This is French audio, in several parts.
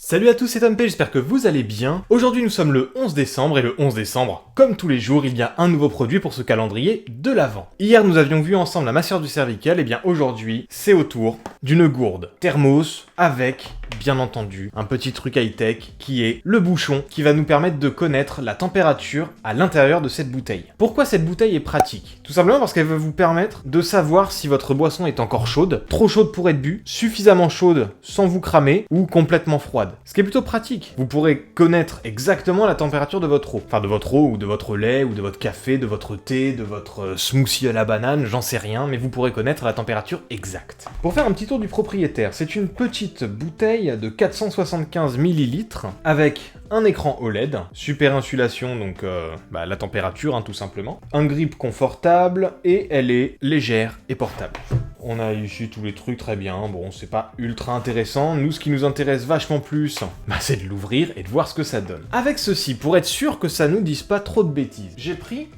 Salut à tous, c'est Tom P, j'espère que vous allez bien. Aujourd'hui nous sommes le 11 décembre et le 11 décembre, comme tous les jours, il y a un nouveau produit pour ce calendrier de l'Avent. Hier nous avions vu ensemble la masseur du cervical, et bien aujourd'hui c'est au tour d'une gourde thermos avec, bien entendu, un petit truc high-tech qui est le bouchon qui va nous permettre de connaître la température à l'intérieur de cette bouteille. Pourquoi cette bouteille est pratique? Tout simplement parce qu'elle va vous permettre de savoir si votre boisson est encore chaude, trop chaude pour être bu, suffisamment chaude sans vous cramer ou complètement froide. Ce qui est plutôt pratique. Vous pourrez connaître exactement la température de votre eau. Enfin de votre eau ou de votre lait ou de votre café, de votre thé, de votre smoothie à la banane, j'en sais rien, mais vous pourrez connaître la température exacte. Pour faire un petit tour du propriétaire, c'est une petite bouteille de 475 ml avec un écran OLED, super insulation, donc la température tout simplement, un grip confortable et elle est légère et portable. On a ici tous les trucs très bien, bon c'est pas ultra intéressant, nous ce qui nous intéresse vachement plus, c'est de l'ouvrir et de voir ce que ça donne. Avec ceci, pour être sûr que ça nous dise pas trop de bêtises, j'ai pris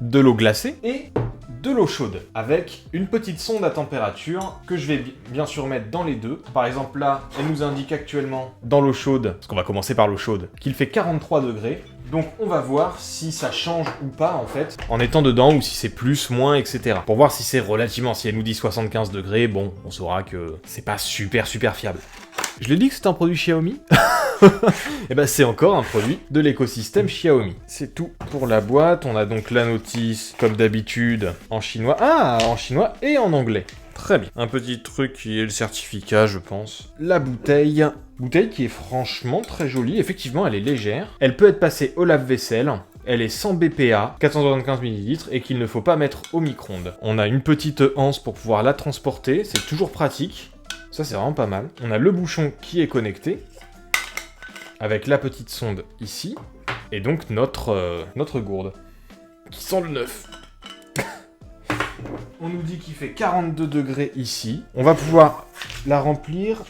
de l'eau glacée et de l'eau chaude, avec une petite sonde à température que je vais bien sûr mettre dans les deux. Par exemple là, elle nous indique actuellement dans l'eau chaude, parce qu'on va commencer par l'eau chaude, qu'il fait 43 degrés. Donc on va voir si ça change ou pas en fait, en étant dedans, ou si c'est plus, moins, etc. Pour voir si c'est relativement, si elle nous dit 75 degrés, bon, on saura que c'est pas super fiable. Je l'ai dit que c'était un produit Xiaomi. Et ben c'est encore un produit de l'écosystème Xiaomi. C'est tout pour la boîte, on a donc la notice, comme d'habitude, en chinois. Ah, en chinois et en anglais. Très bien. Un petit truc qui est le certificat, je pense. La bouteille. Bouteille qui est franchement très jolie. Effectivement, elle est légère. Elle peut être passée au lave-vaisselle. Elle est sans BPA, 475 ml, et qu'il ne faut pas mettre au micro-ondes. On a une petite anse pour pouvoir la transporter. C'est toujours pratique. Ça, c'est vraiment pas mal. On a le bouchon qui est connecté, avec la petite sonde ici, et donc notre gourde, qui sent le neuf. On nous dit qu'il fait 42 degrés ici. On va pouvoir la remplir.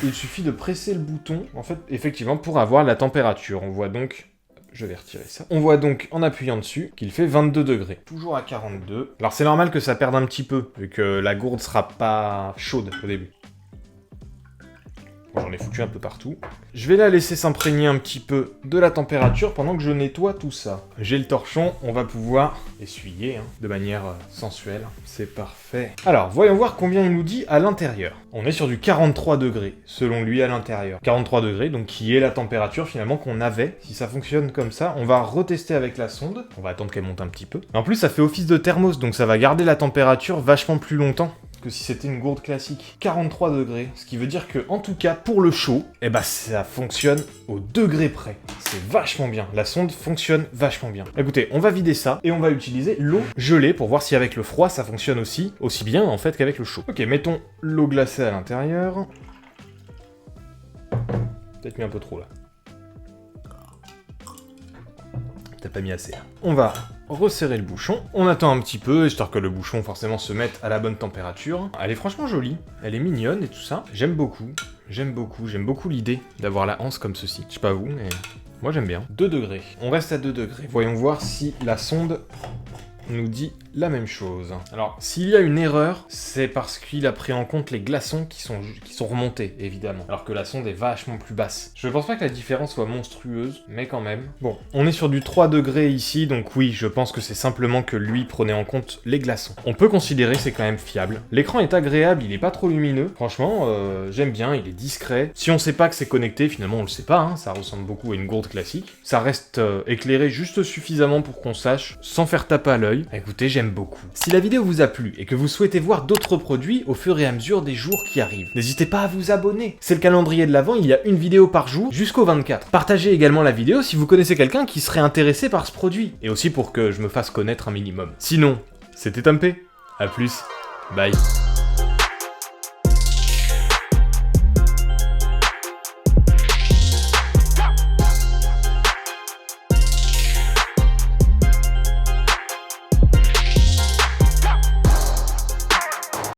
Il suffit de presser le bouton, en fait, effectivement, pour avoir la température. On voit donc... Je vais retirer ça. On voit donc, en appuyant dessus, qu'il fait 22 degrés. Toujours à 42. Alors c'est normal que ça perde un petit peu, vu que la gourde sera pas chaude au début. Bon, j'en ai foutu un peu partout. Je vais la laisser s'imprégner un petit peu de la température pendant que je nettoie tout ça. J'ai le torchon, on va pouvoir essuyer de manière sensuelle. C'est parfait. Alors, voyons voir combien il nous dit à l'intérieur. On est sur du 43 degrés, selon lui à l'intérieur. 43 degrés, donc qui est la température finalement qu'on avait. Si ça fonctionne comme ça, on va retester avec la sonde. On va attendre qu'elle monte un petit peu. En plus, ça fait office de thermos, donc ça va garder la température vachement plus longtemps que si c'était une gourde classique. 43 degrés, ce qui veut dire que, en tout cas, pour le chaud, ça fonctionne au degré près. C'est vachement bien. La sonde fonctionne vachement bien. Écoutez, on va vider ça et on va utiliser l'eau gelée pour voir si avec le froid, ça fonctionne aussi bien en fait qu'avec le chaud. Ok, mettons l'eau glacée à l'intérieur. Peut-être mis un peu trop là. T'as pas mis assez. On va resserrer le bouchon. On attend un petit peu, histoire que le bouchon forcément se mette à la bonne température. Elle est franchement jolie, elle est mignonne et tout ça. J'aime beaucoup l'idée d'avoir la anse comme ceci. Je sais pas vous, mais moi j'aime bien. 2 degrés. On reste à 2 degrés. Voyons voir si la sonde nous dit la même chose. Alors, s'il y a une erreur, c'est parce qu'il a pris en compte les glaçons qui sont remontés, évidemment. Alors que la sonde est vachement plus basse. Je pense pas que la différence soit monstrueuse, mais quand même. Bon, on est sur du 3 degrés ici, donc oui, je pense que c'est simplement que lui prenait en compte les glaçons. On peut considérer c'est quand même fiable. L'écran est agréable, il est pas trop lumineux. Franchement, j'aime bien, il est discret. Si on sait pas que c'est connecté, finalement on le sait pas, ça ressemble beaucoup à une gourde classique. Ça reste éclairé juste suffisamment pour qu'on sache, sans faire taper à l'œil. Écoutez, j'aime beaucoup. Si la vidéo vous a plu et que vous souhaitez voir d'autres produits au fur et à mesure des jours qui arrivent, n'hésitez pas à vous abonner. C'est le calendrier de l'Avent, il y a une vidéo par jour jusqu'au 24. Partagez également la vidéo si vous connaissez quelqu'un qui serait intéressé par ce produit, et aussi pour que je me fasse connaître un minimum. Sinon, c'était Tom P. À plus. Bye.